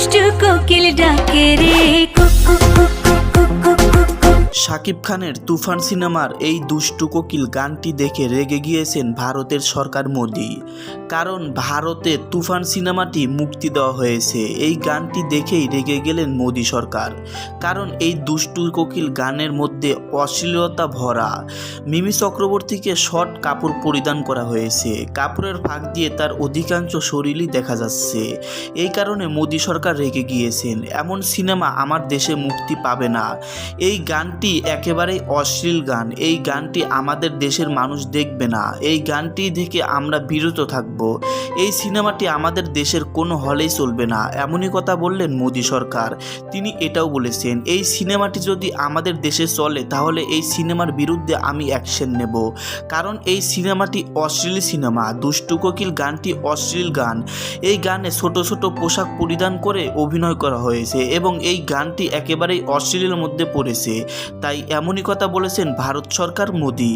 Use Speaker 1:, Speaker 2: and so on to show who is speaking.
Speaker 1: দুষ্টু কোকিল ডাকে রে cook cook cook cook cook cook cook.
Speaker 2: Shakib খানের তুফান সিনেমার এই দুষ্টু কোকিল গানটি দেখে রেগে গিয়েছেন ভারতের সরকার মোদি। কারণ ভারতে তুফান সিনেমাটি মুক্তি দেওয়া হয়েছে, এই গানটি দেখেই রেগে গেলেন মোদি সরকার। কারণ এই দুষ্টু কোকিল গানের মধ্যে অশ্লীলতা ভরা। মিমি চক্রবর্তীকে শর্ট কাপড় পরিধান করা হয়েছে, কাপড়ের ফাঁক দিয়ে তার অধিকাংশ শরীরই দেখা যাচ্ছে। এই কারণে মোদি সরকার রেগে গিয়েছেন, এমন সিনেমা আমার দেশে মুক্তি পাবে না। এই গানটি একেবারেই অশ্লীল গান, এই গানটি আমাদের দেশের মানুষ দেখবে না, এই গানটি থেকে আমরা বিরত থাকব। এই সিনেমাটি আমাদের দেশের কোনো হলেই চলবে না, এমনই কথা বললেন মোদি সরকার। তিনি এটাও বলেছেন, এই সিনেমাটি যদি আমাদের দেশে চলে তাহলে এই সিনেমার বিরুদ্ধে আমি অ্যাকশন নেব। কারণ এই সিনেমাটি অশ্লীল সিনেমা, দুষ্টু কোকিল গানটি অশ্লীল গান। এই গানে ছোট ছোট পোশাক পরিধান করে অভিনয় করা হয়েছে এবং এই গানটি একেবারেই অশ্লীলের মধ্যে পড়েছে। তাই এমনই কথা বলেছেন ভারত সরকার মোদি।